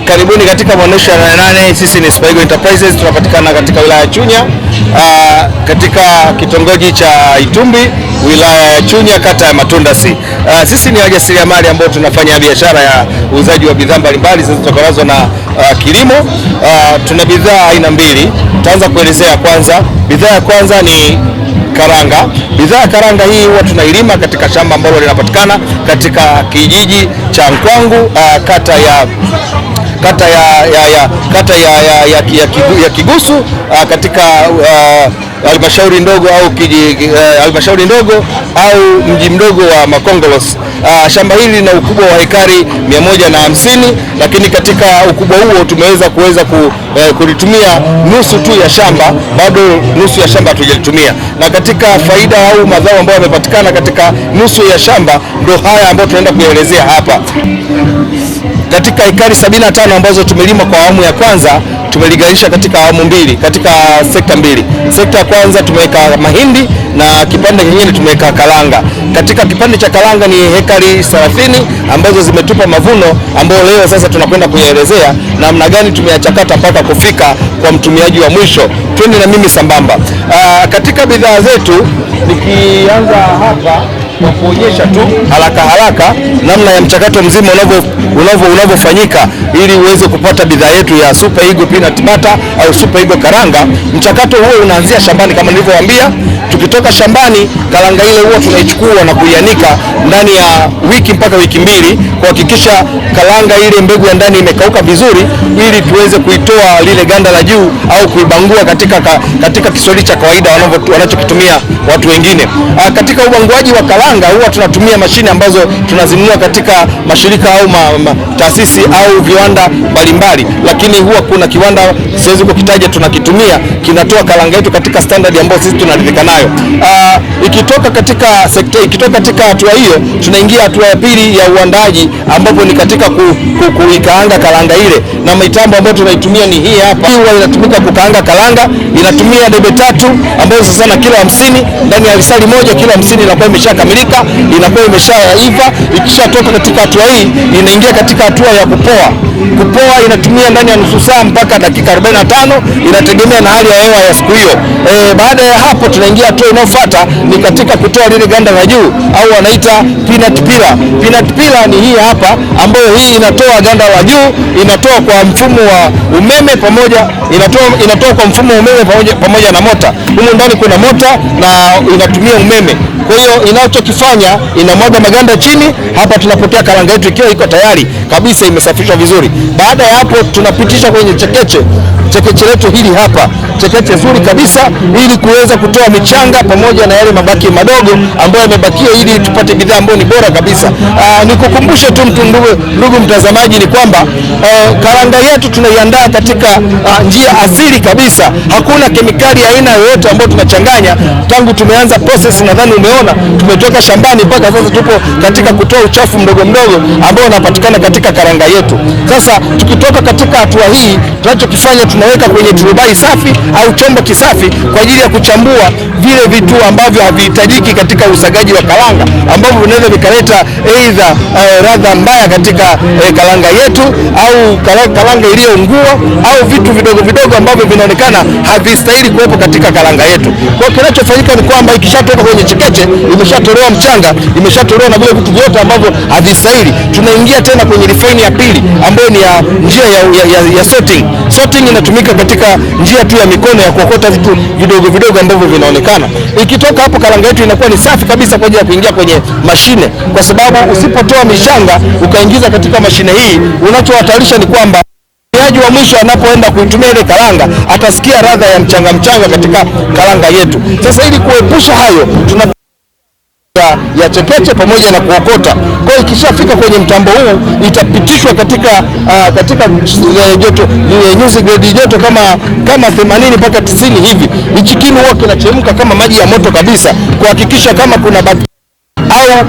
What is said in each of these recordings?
Karibuni katika maonyesho ya 8. Sisi ni Super Eagle Enterprises, tunapatikana katika wilaya ya Chunya, katika kitongoji cha Itumbi, wilaya ya Chunya, kata ya Matunda C. Sisi ni wajasiriamali ambao tunafanya biashara ya uuzaji wa bidhaa mbalimbali zinazotokana na kilimo. Tuna bidhaa aina mbili. Tutaanza kuelezea kwanza. Bidhaa ya kwanza ni karanga. Bidhaa ya karanga hii huwa tunailima katika shamba ambalo linapatikana katika kijiji cha Nkwangu, kata ya Kigusu, katika halmashauri ndogo au mji mdogo wa Makongolos. Shamba hili lina ukubwa wa hekari 150, lakini katika ukubwa huo tumeweza kulitumia nusu tu ya shamba, bado nusu ya shamba hatujalitumia. Na katika faida au mazao ambayo yamepatikana katika nusu ya shamba ndio haya ambayo tunaenda kuelezea hapa. Katika hekari 75 ambazo tumelima kwa awamu ya kwanza, tumeliganisha katika awamu mbili, katika sekta mbili. Sekta ya kwanza tumeweka mahindi na kipande kingine tumeweka karanga. Katika kipande cha karanga ni hekari 30 ambazo zimetupa mavuno, ambayo leo sasa tunakwenda kuelezea namna gani tumeyachakata mpaka kufika kwa mtumiaji wa mwisho. Twende na mimi sambamba. Katika bidhaa zetu, nikianza hapa kwa kuonyesha tu haraka namna ya mchakato mzima unavyofanyika ili uweze kupata bidhaa yetu ya Super Eagle Peanut Butter au Super Eagle karanga. Mchakato huo unaanzia shambani kama nilivyowaambia. Tukitoka shambani, karanga ile huwa tunaichukua na kuianika ndani ya wiki mpaka wiki mbili, kuhakikisha karanga ile mbegu ya ndani imekauka vizuri, ili tuweze kuitoa lile ganda la juu au kuibangua katika Kiswahili cha kawaida wanachokitumia watu wengine. Katika ubanguaji wa karanga huwa tunatumia mashine ambazo tunazinunua katika mashirika au taasisi au viwanda mbalimbali, lakini huwa kuna kiwanda siwezi kukitaja tunakitumia, kinatoa karanga yetu katika standard ambayo sisi tunaridhika nayo. Ikitoka katika hatua hiyo, tunaingia hatua ya pili ya uandaji, ambapo ni katika kuikaanga karanga ile, na mitambo ambayo tunaitumia ni hii hapa. Hii huwa inatumika kukaanga karanga, inatumia debe 3 ambayo sasa na kilo 50. Ndani ya risali moja kilo 50 inakuwa imeshakamilika, inakuwa imeshaiva. Ikishatoka katika hatua hii, inaingia katika hatua ya kupoa. Kupoa inatumia ndani ya nusu saa mpaka dakika 45, inategemea na hali ya hewa ya siku hiyo. Baada ya hapo, tunaingia hatua inayofuata, ni katika kutoa lile ganda la juu au wanaita peanut peeler. Peanut peeler ni hii hapa, ambayo hii inatoa ganda la juu, inatoa kwa mfumo wa umeme pamoja na mota. Humu ndani kuna mota na inatumia umeme. Kwa hiyo inachokifanya, inamwaga maganda chini. Hapa tunapokea karanga yetu ikiwa iko tayari kabisa, imesafishwa vizuri. Baada ya hapo, tunapitisha kwenye chekeche letu hili hapa, chekeche zuri kabisa, ili kuweza kutoa michanga pamoja na yale mabaki madogo ambayo yamebakia, ili tupate bidhaa ambayo ni bora kabisa. Nikukumbushe tu ndugu mtazamaji, ni kwamba karanga yetu tunaiandaa katika njia asili kabisa. Hakuna kemikali aina yoyote ambayo tunachanganya. Tangu tumeanza process, nadhani umeona tumetoka shambani mpaka sasa tupo katika kutoa uchafu mdogo ambao unapatikana katika karanga yetu. Sasa tukitoka katika hatua hii, tunachokifanya, tunaweka kwenye turubai safi au chombo kisafi kwa ajili ya kuchambua vile vitu ambavyo havihitajiki katika usagaji wa karanga, ambavyo vinaweza vikaleta aidha ladha mbaya katika karanga yetu, au karanga iliyoungua, au vitu vidogo ambavyo vinaonekana havistahili kuwepo katika karanga yetu. Kwa hiyo kinachofanyika ni kwamba ikishatoka kwenye chekeche, imeshatolewa mchanga, imeshatolewa na vile vitu vyote ambavyo havistahili, tunaingia tena kwenye refine ya pili, ambayo ni ya njia ya sorting. Sorting inatumika katika njia tu ya mikono ya kuokota vitu vidogo ambavyo vinaonekana. Ikitoka hapo, karanga yetu inakuwa ni safi kabisa kwa ajili ya kuingia kwenye mashine, kwa sababu usipotoa mishanga ukaingiza katika mashine hii, unachohatarisha ni kwamba mtumiaji wa mwisho anapoenda kuitumia ile karanga atasikia ladha ya mchanga katika karanga yetu. Sasa ili kuepusha hayo, tuna ya chekeche pamoja na kuokota. Kwa hiyo ikishafika kwenye mtambo huu, itapitishwa katika joto nyuzi grade joto kama 80 mpaka 90 hivi. Hichi kinu huwa kinachemka kama maji ya moto kabisa, kuhakikisha kama kuna au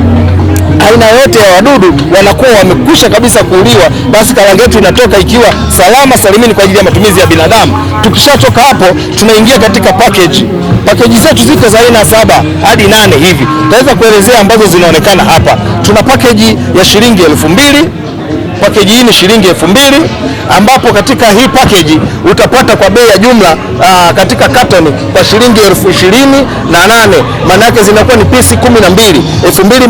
aina yote ya wadudu wanakuwa wamekwisha kabisa kuuliwa, basi karanga yetu inatoka ikiwa salama salimini kwa ajili ya matumizi ya binadamu. Tukishatoka hapo, tunaingia katika package. Package zetu ziko za aina 7 hadi 8 hivi. Tutaweza kuelezea ambazo zinaonekana hapa. Tuna package ya shilingi 2000, Package hii ni shilingi 2000, ambapo katika hii package utapata kwa bei ya jumla katika carton kwa shilingi 28,000. Maana yake zinakuwa ni pisi 12, 2000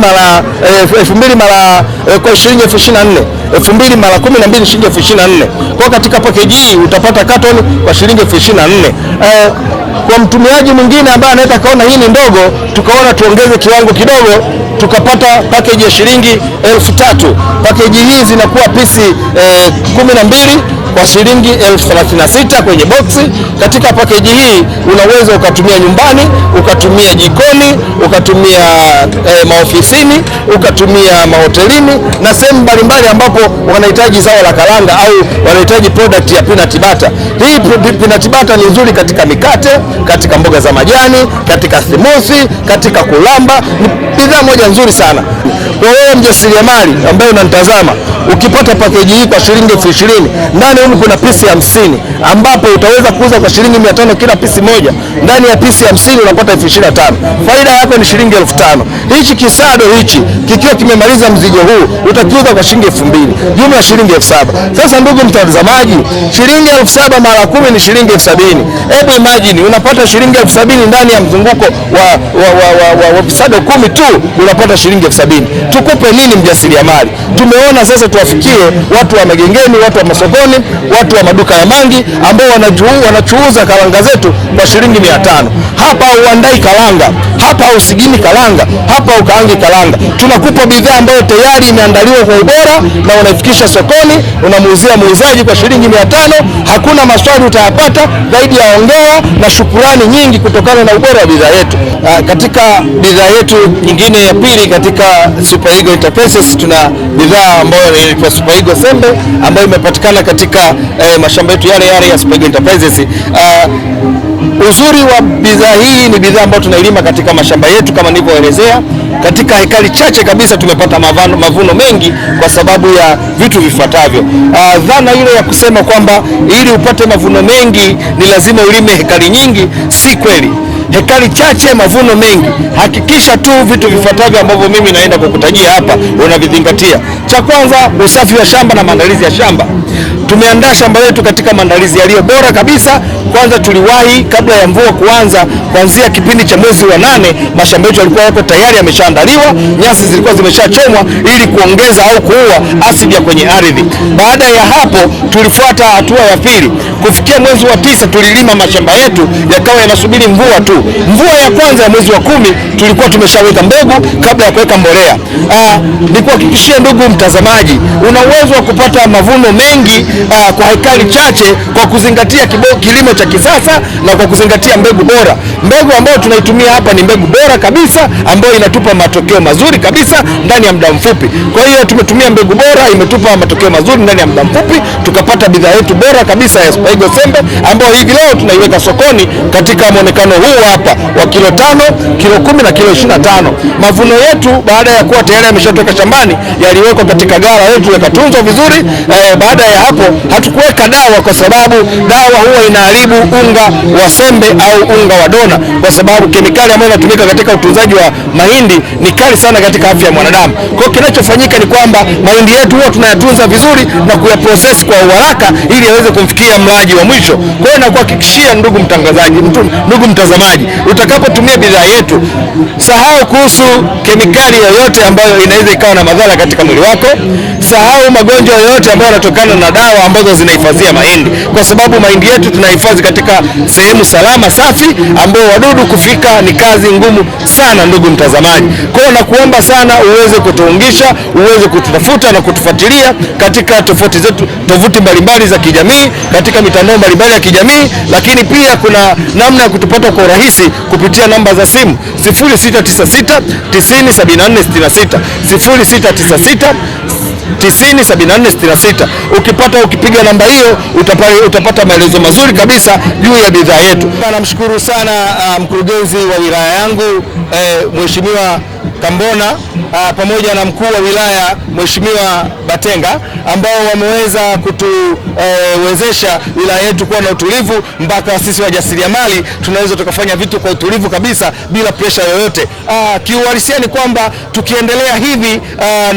mara kwa shilingi 24, 2000 mara 12 shilingi 24. Kwa katika package hii utapata carton kwa shilingi 24. Kwa mtumiaji mwingine ambaye anaweza kaona hii ni ndogo, tukaona tuongeze kiwango kidogo, tukapata package ya shilingi 3000. Package hii zinakuwa pisi 12 kwa shilingi 36,000 kwenye boksi. Katika package hii unaweza ukatumia nyumbani, ukatumia jikoni, ukatumia maofisini, ukatumia mahotelini na sehemu mbalimbali ambapo wanahitaji zao la karanga au wanahitaji product ya peanut butter. Hii peanut butter ni nzuri katika mikate, katika mboga za majani, katika smoothie, katika kulamba. Ni bidhaa moja nzuri sana. Kwa wewe mjasiriamali ambaye unanitazama, ukipata package hii kwa shilingi 20,000, ndani humu kuna pisi 50 ambapo utaweza kuuza kwa shilingi 500 kila pisi moja. Ndani ya pisi 50 unapata 25,000. Faida yako ni shilingi 5,000. Hichi kisado hichi kikiwa kimemaliza mzigo huu utakiuza kwa shilingi 2,000. Jumla shilingi 7,000. Sasa ndugu mtazamaji, shilingi 7,000 mara 10 ni shilingi 70,000. Hebu imagine unapata shilingi 70,000 ndani ya mzunguko wa visado 10 tu unapata shilingi 70,000. Tukupe nini mjasiriamali? Tumeona sasa tuwafikie watu wa magengeni, watu wa masokoni, watu wa maduka ya mangi ambao wanachuuza karanga zetu kwa shilingi 500. Hapa uandai karanga, hapa usigini karanga, hapa ukaangi karanga. Tunakupa bidhaa ambayo tayari imeandaliwa kwa ubora na unaifikisha sokoni, unamuuzia muuzaji kwa shilingi 500. Hakuna maswali utayapata zaidi ya ongea na shukurani nyingi kutokana na ubora wa bidhaa yetu. Katika bidhaa yetu nyingine ya pili katika Super Eagle Enterprises tuna bidhaa ambayo ni Super Eagle Sembe ambayo imepatikana katika mashamba yetu yale ya Super Eagle Enterprises. Uzuri wa bidhaa hii ni bidhaa ambayo tunailima katika mashamba yetu kama nilivyoelezea. Katika hekari chache kabisa tumepata mavuno mengi kwa sababu ya vitu vifuatavyo. Dhana ile ya kusema kwamba ili upate mavuno mengi ni lazima ulime hekari nyingi, si kweli. Hekari chache mavuno mengi. Hakikisha tu vitu vifuatavyo ambavyo mimi naenda kukutajia hapa unavizingatia. Cha kwanza, usafi wa shamba na maandalizi ya shamba. Tumeandaa shamba letu katika maandalizi yaliyo bora kabisa. Kwanza tuliwahi kabla ya mvua kuanza, kuanzia kipindi cha mwezi wa 8 mashamba yetu yalikuwa yako tayari yameshaandaliwa, nyasi zilikuwa zimeshachomwa ili kuongeza au kuua asidi ya kwenye ardhi. Baada ya hapo tulifuata hatua ya pili. Kufikia mwezi wa 9 tulilima mashamba yetu yakawa yanasubiri mvua tu. Mvua ya kwanza ya mwezi wa 10 tulikuwa tumeshaweka mbegu kabla ya kuweka mbolea. Nikuhakikishie ndugu mtazamaji, una uwezo wa kupata mavuno mengi kwa hekari chache kwa kuzingatia kilimo cha kisasa na kwa kuzingatia mbegu bora. Mbegu ambayo tunaitumia hapa ni mbegu bora kabisa ambayo inatupa matokeo mazuri kabisa ndani ya muda mfupi. Kwa hiyo tumetumia mbegu bora, imetupa matokeo mazuri ndani ya muda mfupi, tukapata bidhaa yetu bora kabisa ya Super Eagle Sembe ambayo hivi leo tunaiweka sokoni katika muonekano huu hapa wa kilo 5, kilo 10 na kilo 25. Mavuno yetu baada ya kuwa tayari yameshatoka shambani yaliwekwa katika ghala letu yakatunzwa vizuri. Baada ya hapo hatukuweka dawa kwa sababu dawa huwa inaharibu unga wa sembe au unga wa dona, kwa sababu kemikali ambayo inatumika katika utunzaji wa mahindi ni kali sana katika afya ya mwanadamu. Kwa hiyo kinachofanyika ni kwamba mahindi yetu huwa tunayatunza vizuri na kuyaprocess kwa uharaka ili yaweze kumfikia mlaji wa mwisho. Kwa hiyo nakuhakikishia ndugu mtazamaji, utakapotumia bidhaa yetu, sahau kuhusu kemikali yoyote ambayo inaweza ikawa na madhara katika mwili wako. Sahau magonjwa yoyote ambayo yanatokana na dawa ambazo zinahifadhia mahindi, kwa sababu mahindi yetu tunahifadhi katika sehemu salama safi, ambao wadudu kufika ni kazi ngumu sana ndugu mtazamaji. Kwa hiyo nakuomba sana uweze kutuungisha, uweze kututafuta na kutufuatilia katika tovuti mbalimbali za kijamii, katika mitandao mbalimbali ya kijamii, lakini pia kuna namna ya kutupata kwa urahisi kupitia namba za simu 0696 90 74 66, 0696 90 74 66. Ukipiga namba hiyo utapata maelezo mazuri kabisa juu ya bidhaa yetu. Namshukuru sana mkurugenzi wa wilaya yangu Mheshimiwa Kambona pamoja na mkuu wa wilaya Mheshimiwa Batenga ambao wameweza kutuwezesha wilaya yetu kuwa na utulivu mpaka sisi wajasiriamali tunaweza tukafanya vitu kwa utulivu kabisa bila pressure yoyote. Kiuhalisia ni kwamba tukiendelea hivi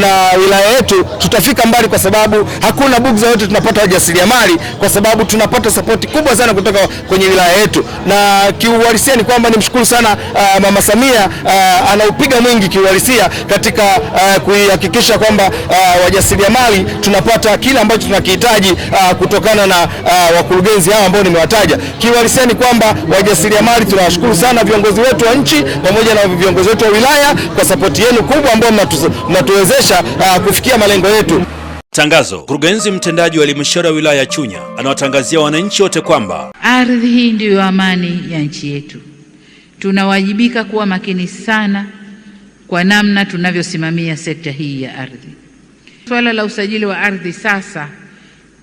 na wilaya yetu tutafika mbali, kwa sababu hakuna bugza yote tunapata wajasiriamali, kwa sababu tunapata support kubwa sana kutoka kwenye wilaya yetu. Na kiuhalisia ni kwamba nimshukuru sana Mama Samia, anaupiga mwingi kiuhalisia katika kuhakikisha kwamba wajasiriamali tunapata kile ambacho tunakihitaji kutokana na wakurugenzi hao ambao nimewataja. Kiuhalisia ni kwamba wajasiriamali tunawashukuru sana viongozi wetu wa nchi pamoja na viongozi wetu wa wilaya kwa support yenu kubwa ambayo mnatuwezesha kufikia malengo yetu. Tangazo. Mkurugenzi mtendaji wa halmashauri ya wilaya ya Chunya anawatangazia wananchi wote kwamba ardhi hii ndiyo amani ya nchi yetu. Tunawajibika kuwa makini sana kwa namna tunavyosimamia sekta hii ya ardhi. Swala la usajili wa ardhi sasa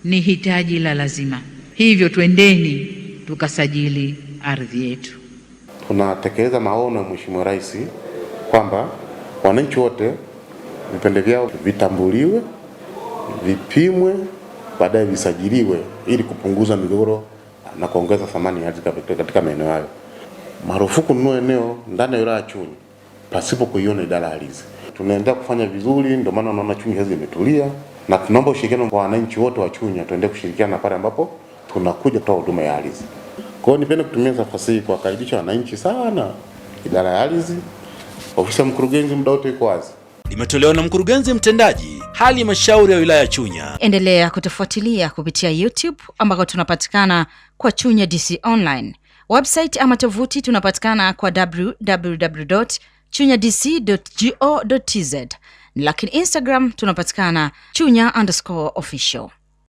ni hitaji la lazima, hivyo twendeni tukasajili ardhi yetu. Tunatekeleza maono ya Mheshimiwa Rais kwamba wananchi wote vipande vyao vitambuliwe, vipimwe, baadaye visajiliwe ili kupunguza migogoro na kuongeza thamani ya ardhi katika maeneo hayo. Marufuku kununua eneo ndani ya wilaya ya Chunya pasipo kuiona idara ya ardhi. Tunaendelea kufanya vizuri, ndio maana unaona Chunya hizi imetulia, na tunaomba ushirikiano kwa wananchi wote wa Chunya, tuendelee kushirikiana pale ambapo tunakuja kutoa huduma ya ardhi. Kwa hiyo nipende kutumia nafasi hii kuwakaribisha wananchi sana idara ya ardhi. Ofisi ya mkurugenzi muda wote iko wazi. Limetolewa na mkurugenzi mtendaji halmashauri ya wilaya ya Chunya. Endelea kutufuatilia kupitia YouTube ambako tunapatikana kwa Chunya DC Online. Website ama tovuti tunapatikana kwa www.chunyadc.go.tz, lakini Instagram tunapatikana Chunya_official.